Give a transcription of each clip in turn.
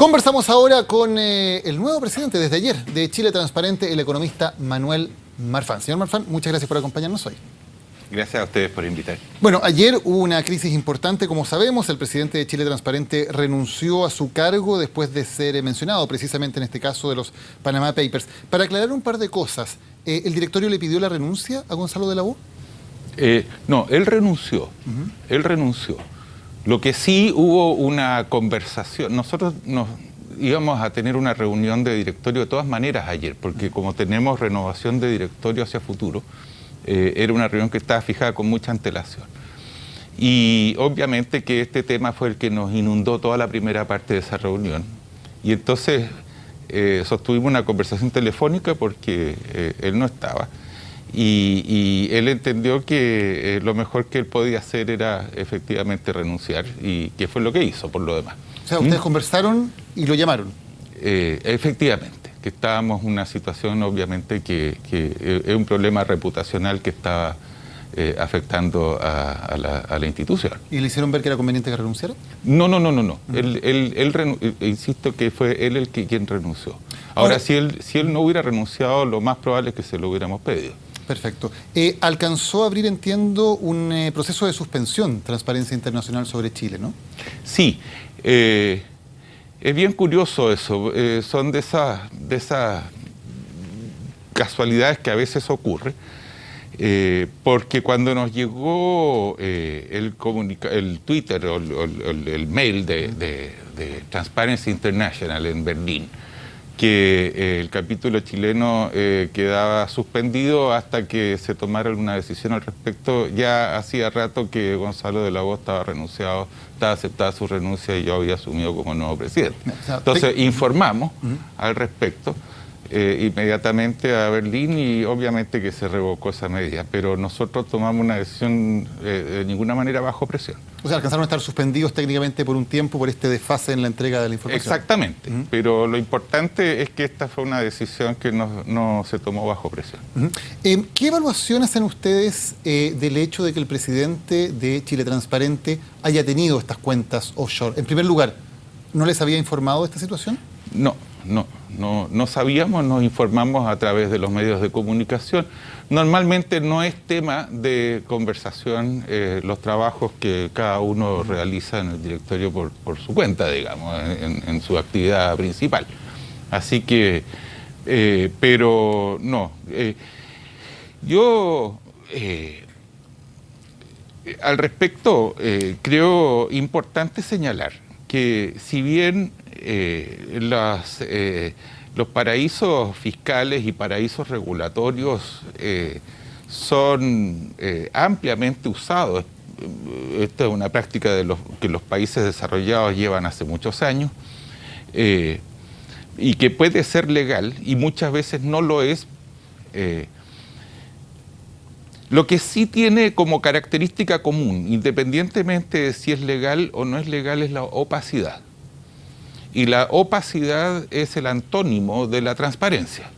Conversamos ahora con el nuevo presidente desde ayer de Chile Transparente, el economista Manuel Marfan. Señor Marfan, muchas gracias por acompañarnos hoy. Gracias a ustedes por invitar. Bueno, ayer hubo una crisis importante, como sabemos. El presidente de Chile Transparente renunció a su cargo después de ser mencionado, precisamente en este caso de los Panama Papers. Para aclarar un par de cosas, ¿el directorio le pidió la renuncia a Gonzalo de la O? No, él renunció. Él renunció. Lo que sí hubo una conversación. Nosotros nos íbamos a tener una reunión de directorio de todas maneras ayer, porque como tenemos renovación de directorio hacia futuro, era una reunión que estaba fijada con mucha antelación. Y obviamente que este tema fue el que nos inundó toda la primera parte de esa reunión. Y entonces sostuvimos una conversación telefónica porque él no estaba. Y él entendió que lo mejor que él podía hacer era efectivamente renunciar, y que fue lo que hizo por lo demás. O sea, ustedes conversaron y lo llamaron. Efectivamente, que estábamos en una situación obviamente que es un problema reputacional que estaba afectando a la institución. ¿Y le hicieron ver que era conveniente que renunciara? No. Insisto que fue él quien renunció. Ahora, si él no hubiera renunciado, lo más probable es que se lo hubiéramos pedido. Perfecto. Alcanzó a abrir, entiendo, un proceso de suspensión, Transparencia Internacional, sobre Chile, ¿no? Sí. Es bien curioso eso. Son de esas casualidades que a veces ocurre. Porque cuando nos llegó el Twitter o el mail de Transparency International en Berlín, que el capítulo chileno quedaba suspendido hasta que se tomara alguna decisión al respecto, ya hacía rato que Gonzalo de la O estaba renunciado, estaba aceptada su renuncia y yo había asumido como nuevo presidente. Entonces informamos al respecto inmediatamente a Berlín, y obviamente que se revocó esa medida, pero nosotros tomamos una decisión de ninguna manera bajo presión. O sea, alcanzaron a estar suspendidos técnicamente por un tiempo por este desfase en la entrega de la información. Exactamente, pero lo importante es que esta fue una decisión que no se tomó bajo presión. ¿Qué evaluación hacen ustedes del hecho de que el presidente de Chile Transparente haya tenido estas cuentas offshore? En primer lugar, ¿no les había informado de esta situación? No sabíamos, nos informamos a través de los medios de comunicación. Normalmente no es tema de conversación los trabajos que cada uno realiza en el directorio por su cuenta, digamos, en su actividad principal. Así que, pero no. Yo, al respecto, creo importante señalar que si bien los paraísos fiscales y paraísos regulatorios son ampliamente usados, esta es una práctica que los países desarrollados llevan hace muchos años, y que puede ser legal y muchas veces no lo es. Lo que sí tiene como característica común, independientemente de si es legal o no es legal, es la opacidad. Y la opacidad es el antónimo de la transparencia.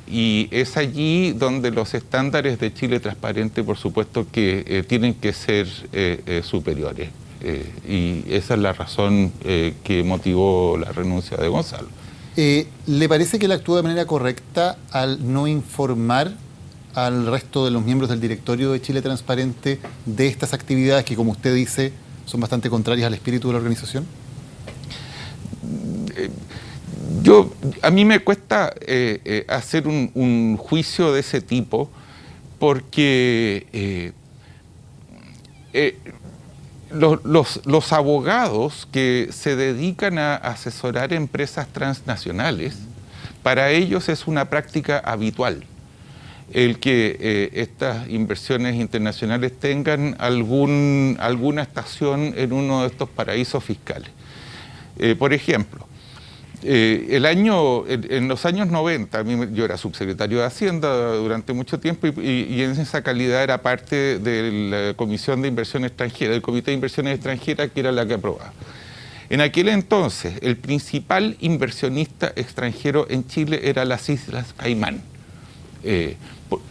Y es allí donde los estándares de Chile Transparente, por supuesto, que tienen que ser superiores. Y esa es la razón que motivó la renuncia de Gonzalo. ¿Le parece que él actuó de manera correcta al no informar al resto de los miembros del directorio de Chile Transparente de estas actividades que, como usted dice, son bastante contrarias al espíritu de la organización? A mí me cuesta hacer un juicio de ese tipo, porque los abogados que se dedican a asesorar empresas transnacionales, para ellos es una práctica habitual el que estas inversiones internacionales tengan alguna estación en uno de estos paraísos fiscales. Por ejemplo, en los años 90, yo era subsecretario de Hacienda durante mucho tiempo, y en esa calidad era parte de la Comisión de Inversión Extranjera, del Comité de Inversiones Extranjeras, que era la que aprobaba. En aquel entonces, el principal inversionista extranjero en Chile era las Islas Caimán.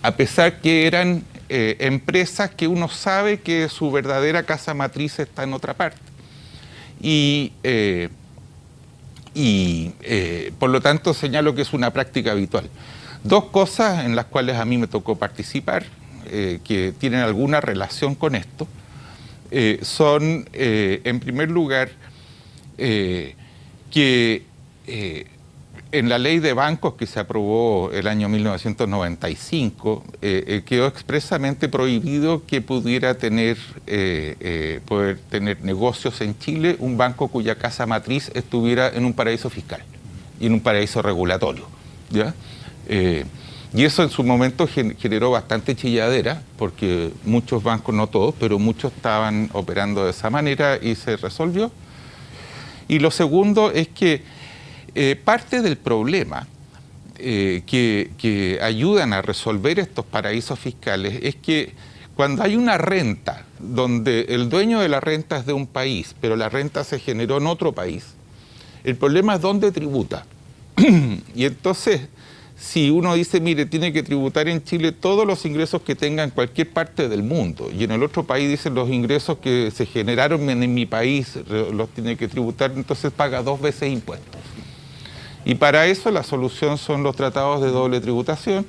A pesar que eran empresas que uno sabe que su verdadera casa matriz está en otra parte. Y por lo tanto señalo que es una práctica habitual. Dos cosas en las cuales a mí me tocó participar, que tienen alguna relación con esto, son, en primer lugar, que en la ley de bancos que se aprobó el año 1995, quedó expresamente prohibido que pudiera poder tener negocios en Chile un banco cuya casa matriz estuviera en un paraíso fiscal y en un paraíso regulatorio, ¿ya? Y eso en su momento generó bastante chilladera, porque muchos bancos, no todos, pero muchos estaban operando de esa manera y se resolvió. Y lo segundo es que parte del problema que ayudan a resolver estos paraísos fiscales es que cuando hay una renta donde el dueño de la renta es de un país, pero la renta se generó en otro país, el problema es dónde tributa. Y entonces, si uno dice, mire, tiene que tributar en Chile todos los ingresos que tenga en cualquier parte del mundo, y en el otro país dicen los ingresos que se generaron en mi país los tiene que tributar, entonces paga 2 veces impuestos. Y para eso la solución son los tratados de doble tributación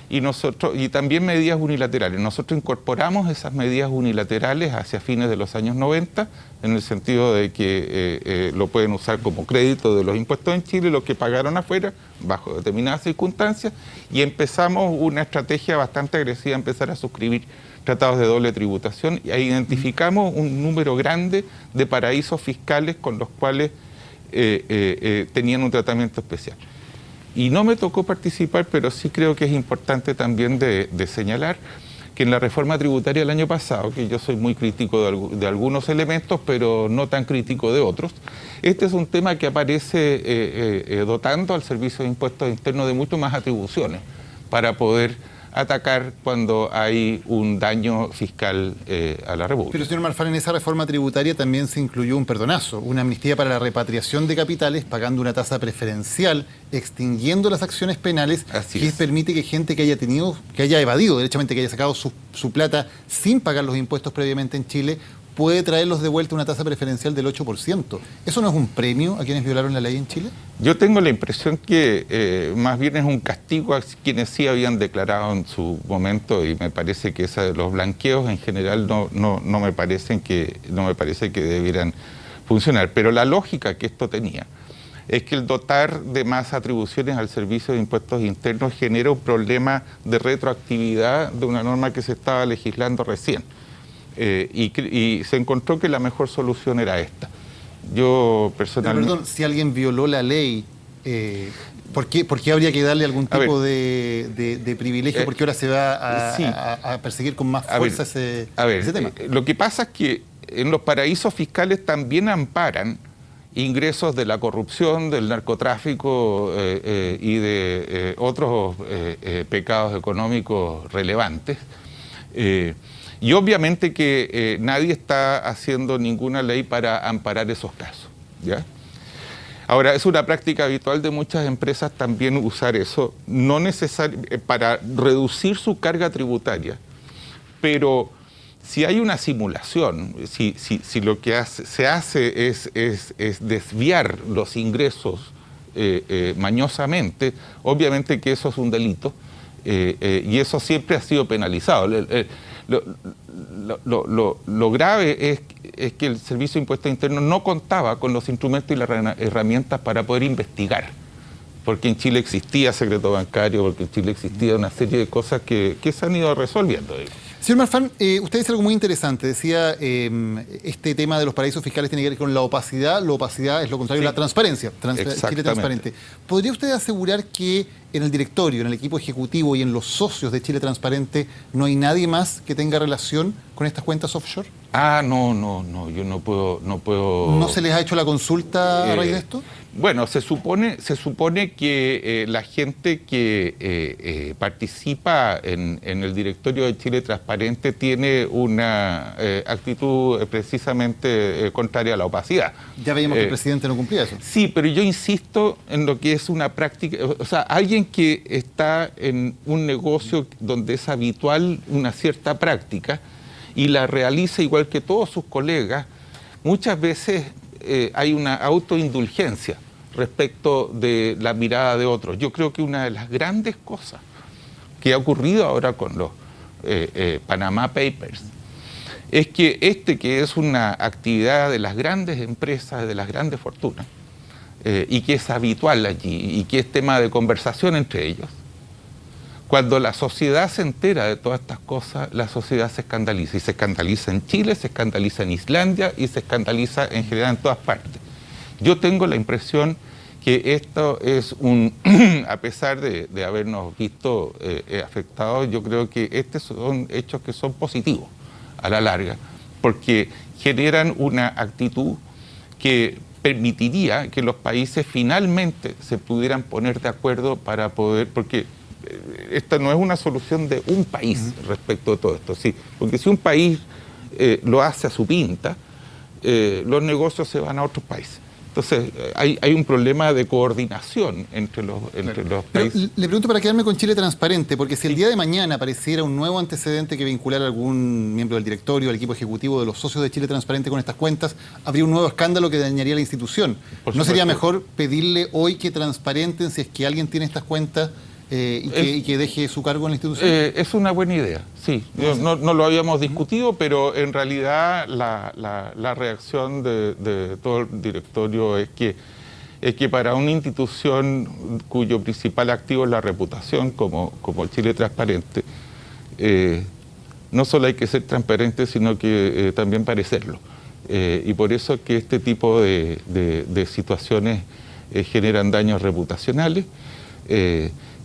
y también medidas unilaterales. Nosotros incorporamos esas medidas unilaterales hacia fines de los años 90, en el sentido de que lo pueden usar como crédito de los impuestos en Chile, los que pagaron afuera, bajo determinadas circunstancias, y empezamos una estrategia bastante agresiva, empezar a suscribir tratados de doble tributación, y ahí identificamos un número grande de paraísos fiscales con los cuales tenían un tratamiento especial. Y no me tocó participar, pero sí creo que es importante también de señalar que en la reforma tributaria del año pasado, que yo soy muy crítico de algunos elementos, pero no tan crítico de otros, este es un tema que aparece dotando al Servicio de Impuestos Internos de mucho más atribuciones para poder atacar cuando hay un daño fiscal a la República. Pero, señor Marfan, en esa reforma tributaria también se incluyó un perdonazo, una amnistía para la repatriación de capitales, pagando una tasa preferencial, extinguiendo las acciones penales, que permite que gente que haya evadido, derechamente, que haya sacado su plata sin pagar los impuestos previamente en Chile, puede traerlos de vuelta a una tasa preferencial del 8%. ¿Eso no es un premio a quienes violaron la ley en Chile? Yo tengo la impresión que más bien es un castigo a quienes sí habían declarado en su momento, y me parece que los blanqueos en general no me parece que debieran funcionar. Pero la lógica que esto tenía es que el dotar de más atribuciones al Servicio de Impuestos Internos genera un problema de retroactividad de una norma que se estaba legislando recién. Y se encontró que la mejor solución era esta. Yo personalmente... Pero, perdón, si alguien violó la ley, ¿por qué habría que darle algún tipo de privilegio? ¿Por qué ahora se va a perseguir con más fuerza ese tema? Lo que pasa es que en los paraísos fiscales también amparan ingresos de la corrupción, del narcotráfico y de otros pecados económicos relevantes. Y obviamente que nadie está haciendo ninguna ley para amparar esos casos, ¿ya? Ahora, es una práctica habitual de muchas empresas también usar eso, no para reducir su carga tributaria, pero si hay una simulación, si lo que se hace es desviar los ingresos mañosamente, obviamente que eso es un delito, y eso siempre ha sido penalizado. Lo grave es que el Servicio de Impuestos Internos no contaba con los instrumentos y las herramientas para poder investigar, porque en Chile existía secreto bancario, porque en Chile existía una serie de cosas que se han ido resolviendo. Señor Marfan, usted dice algo muy interesante. Decía, este tema de los paraísos fiscales tiene que ver con la opacidad. La opacidad es lo contrario de la transparencia. Chile transparente. ¿Podría usted asegurar que en el directorio, en el equipo ejecutivo y en los socios de Chile Transparente no hay nadie más que tenga relación con estas cuentas offshore? No, yo no puedo... ¿No se les ha hecho la consulta a raíz de esto? Bueno, se supone que la gente que participa en el directorio de Chile Transparente tiene una actitud precisamente contraria a la opacidad. Ya veíamos que el presidente no cumplía eso. Sí, pero yo insisto en lo que es una práctica, o sea, alguien que está en un negocio donde es habitual una cierta práctica y la realiza igual que todos sus colegas, muchas veces hay una autoindulgencia respecto de la mirada de otros. Yo creo que una de las grandes cosas que ha ocurrido ahora con los Panama Papers es que que es una actividad de las grandes empresas, de las grandes fortunas, y que es habitual allí y que es tema de conversación entre ellos. Cuando la sociedad se entera de todas estas cosas, la sociedad se escandaliza. Y se escandaliza en Chile, se escandaliza en Islandia y se escandaliza en general en todas partes. Yo tengo la impresión que esto es a pesar de habernos visto afectados, yo creo que estos son hechos que son positivos a la larga, porque generan una actitud que permitiría que los países finalmente se pudieran poner de acuerdo para poder, porque esta no es una solución de un país respecto de todo esto, sí, porque si un país lo hace a su pinta, los negocios se van a otros países. Entonces, hay un problema de coordinación entre los países. Le pregunto para quedarme con Chile Transparente, porque si el día de mañana apareciera un nuevo antecedente que vinculara a algún miembro del directorio, al equipo ejecutivo de los socios de Chile Transparente con estas cuentas, habría un nuevo escándalo que dañaría la institución. ¿No sería mejor pedirle hoy que transparenten si es que alguien tiene estas cuentas y que deje su cargo en la institución? Es una buena idea, sí. No lo habíamos discutido, pero en realidad la reacción de todo el directorio es que para una institución cuyo principal activo es la reputación, como Chile Transparente, no solo hay que ser transparente, sino que también parecerlo. Y por eso es que este tipo de situaciones generan daños reputacionales,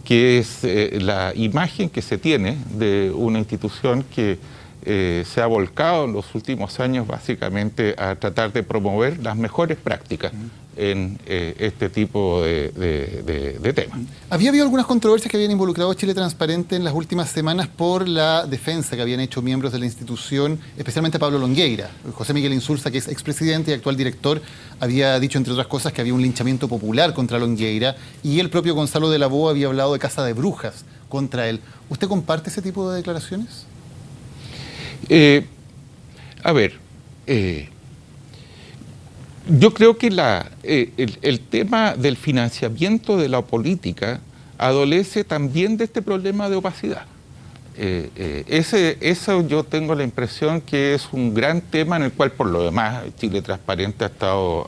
que es la imagen que se tiene de una institución que se ha volcado en los últimos años básicamente a tratar de promover las mejores prácticas en este tipo de temas. ¿Había habido algunas controversias que habían involucrado a Chile Transparente en las últimas semanas por la defensa que habían hecho miembros de la institución, especialmente Pablo Longueira? José Miguel Insulza, que es expresidente y actual director, había dicho, entre otras cosas, que había un linchamiento popular contra Longueira, y el propio Gonzalo de la Boa había hablado de caza de brujas contra él. ¿Usted comparte ese tipo de declaraciones? Yo creo que el tema del financiamiento de la política adolece también de este problema de opacidad. Eso yo tengo la impresión que es un gran tema en el cual, por lo demás, Chile Transparente ha estado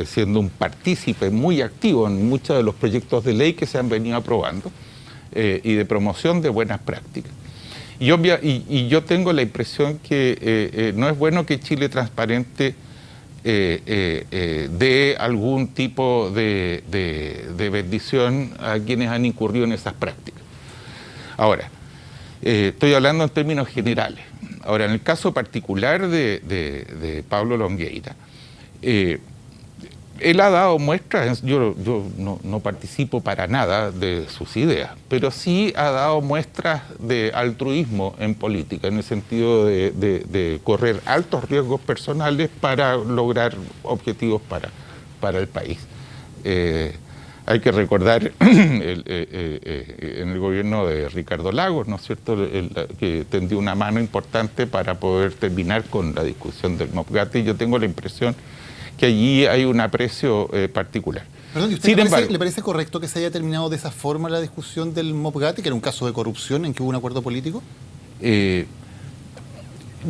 siendo un partícipe muy activo en muchos de los proyectos de ley que se han venido aprobando y de promoción de buenas prácticas. Y yo tengo la impresión que no es bueno que Chile Transparente dé algún tipo de bendición a quienes han incurrido en esas prácticas. Ahora, estoy hablando en términos generales. Ahora, en el caso particular de Pablo Longueira, él ha dado muestras, yo no participo para nada de sus ideas, pero sí ha dado muestras de altruismo en política, en el sentido de correr altos riesgos personales para lograr objetivos para el país. Hay que recordar en el gobierno de Ricardo Lagos, ¿no es cierto?, que tendió una mano importante para poder terminar con la discusión del MOPGATE, y yo tengo la impresión que allí hay un aprecio particular. Perdón, ¿y usted le parece correcto que se haya terminado de esa forma la discusión del MOPGATE, que era un caso de corrupción en que hubo un acuerdo político?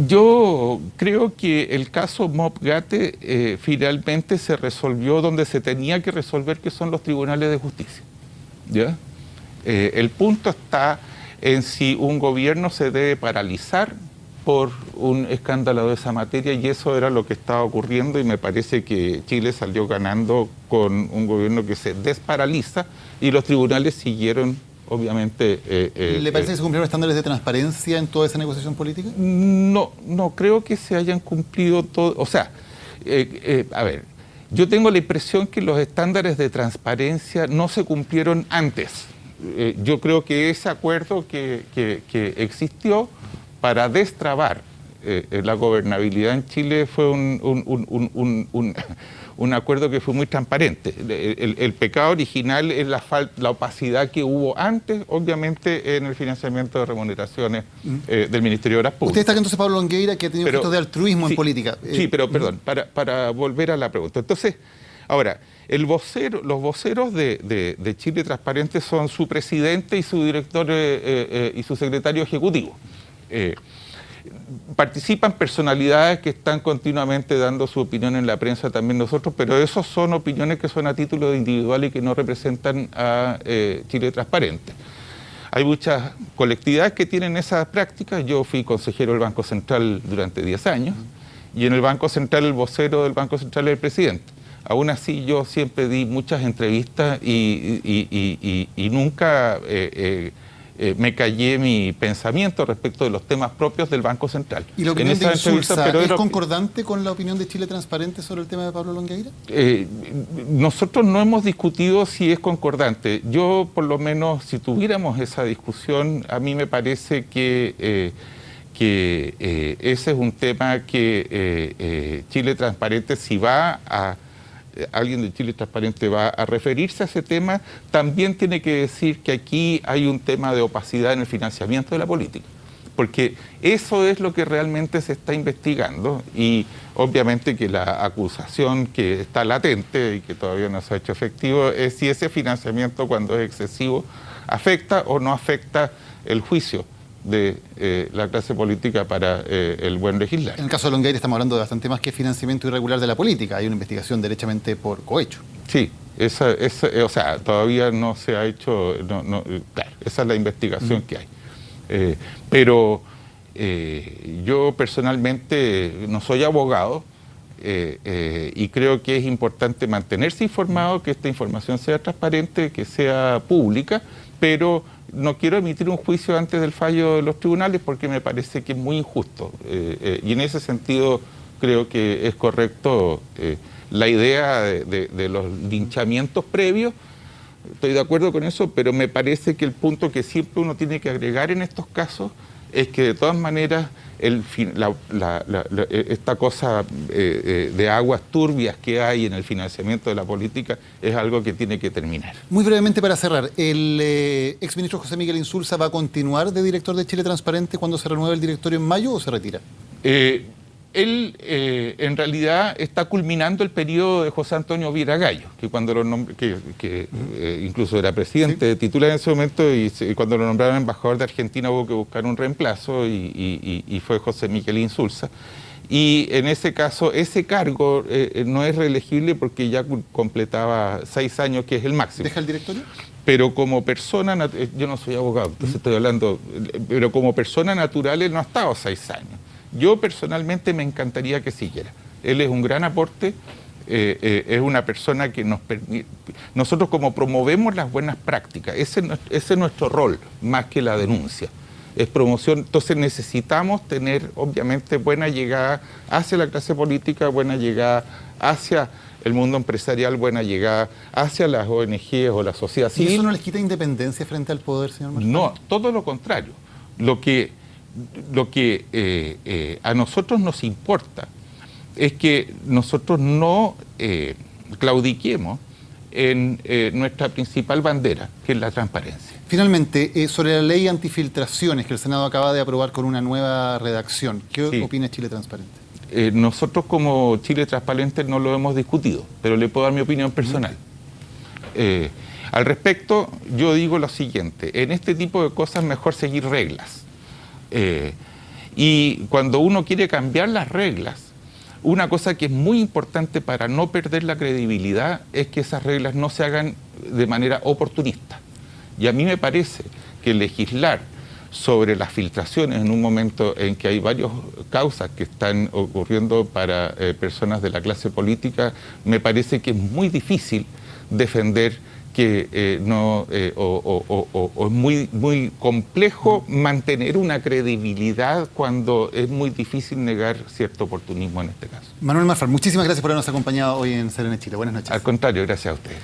Yo creo que el caso MOPGATE finalmente se resolvió donde se tenía que resolver, que son los tribunales de justicia, ¿ya? El punto está en si un gobierno se debe paralizar por un escándalo de esa materia, y eso era lo que estaba ocurriendo, y me parece que Chile salió ganando con un gobierno que se desparaliza y los tribunales siguieron, obviamente... ¿Le parece que se cumplieron estándares de transparencia en toda esa negociación política? No creo que se hayan cumplido todo. O sea, yo tengo la impresión que los estándares de transparencia no se cumplieron antes. Yo creo que ese acuerdo que existió para destrabar la gobernabilidad en Chile fue un acuerdo que fue muy transparente. El pecado original es la opacidad que hubo antes, obviamente, en el financiamiento de remuneraciones del Ministerio de Obras Públicas. Usted está entonces Pablo Longueira, que ha tenido gestos de altruismo en política. Sí, pero perdón, para volver a la pregunta. Entonces, Ahora, los voceros de Chile Transparente son su presidente y su director y su secretario ejecutivo. Participan personalidades que están continuamente dando su opinión en la prensa, también nosotros, pero esos son opiniones que son a título individual y que no representan a Chile Transparente. Hay muchas colectividades que tienen esas prácticas. Yo fui consejero del Banco Central durante 10 años y en el Banco Central el vocero del Banco Central es el presidente. Aún así yo siempre di muchas entrevistas y nunca me callé mi pensamiento respecto de los temas propios del Banco Central. ¿Y la opinión de Insulza es concordante con la opinión de Chile Transparente sobre el tema de Pablo Longueira? Nosotros no hemos discutido si es concordante. Yo, por lo menos, si tuviéramos esa discusión, a mí me parece que ese es un tema que Chile Transparente, si va a... alguien de Chile Transparente va a referirse a ese tema, también tiene que decir que aquí hay un tema de opacidad en el financiamiento de la política, porque eso es lo que realmente se está investigando y obviamente que la acusación que está latente y que todavía no se ha hecho efectivo es si ese financiamiento, cuando es excesivo, afecta o no afecta el juicio de la clase política para el buen legislar. En el caso de Longueira estamos hablando de bastante más que financiamiento irregular de la política. Hay una investigación derechamente por cohecho. Sí, o sea, todavía no se ha hecho, claro, esa es la investigación que hay. Pero yo personalmente no soy abogado y creo que es importante mantenerse informado, que esta información sea transparente, que sea pública, pero no quiero emitir un juicio antes del fallo de los tribunales porque me parece que es muy injusto. Y en ese sentido creo que es correcto la idea de los linchamientos previos. Estoy de acuerdo con eso, pero me parece que el punto que siempre uno tiene que agregar en estos casos es que de todas maneras esta cosa de aguas turbias que hay en el financiamiento de la política es algo que tiene que terminar. Muy brevemente para cerrar, ¿el exministro José Miguel Insulza va a continuar de director de Chile Transparente cuando se renueve el directorio en mayo o se retira? Él en realidad está culminando el periodo de José Antonio Viera Gallo, que cuando lo incluso era presidente, ¿sí?, titular en ese momento, y cuando lo nombraron embajador de Argentina hubo que buscar un reemplazo y fue José Miguel Insulza. Y en ese caso, ese cargo no es reelegible porque ya completaba 6 años, que es el máximo. ¿Deja el directorio? Pero como persona, yo no soy abogado, entonces estoy hablando, pero como persona natural él no ha estado 6 años. Yo personalmente me encantaría que siguiera. Él es un gran aporte, es una persona que nos permite... Nosotros como promovemos las buenas prácticas, ese es nuestro rol, más que la denuncia. Es promoción, entonces necesitamos tener obviamente buena llegada hacia la clase política, buena llegada hacia el mundo empresarial, buena llegada hacia las ONG o la sociedad civil. ¿Y eso no les quita independencia frente al poder, señor Marfal? No, todo lo contrario. Lo que a nosotros nos importa es que nosotros no claudiquemos en nuestra principal bandera, que es la transparencia. Finalmente, sobre la ley antifiltraciones que el Senado acaba de aprobar con una nueva redacción, ¿qué sí. opina Chile Transparente? Nosotros como Chile Transparente no lo hemos discutido, pero le puedo dar mi opinión personal. Al respecto, yo digo lo siguiente: en este tipo de cosas mejor seguir reglas. Y cuando uno quiere cambiar las reglas, una cosa que es muy importante para no perder la credibilidad es que esas reglas no se hagan de manera oportunista. Y a mí me parece que legislar sobre las filtraciones en un momento en que hay varias causas que están ocurriendo para personas de la clase política, me parece que es muy difícil defender que es muy complejo mantener una credibilidad cuando es muy difícil negar cierto oportunismo en este caso. Manuel Marfal, muchísimas gracias por habernos acompañado hoy en CNN Chile. Buenas noches. Al contrario, gracias a ustedes.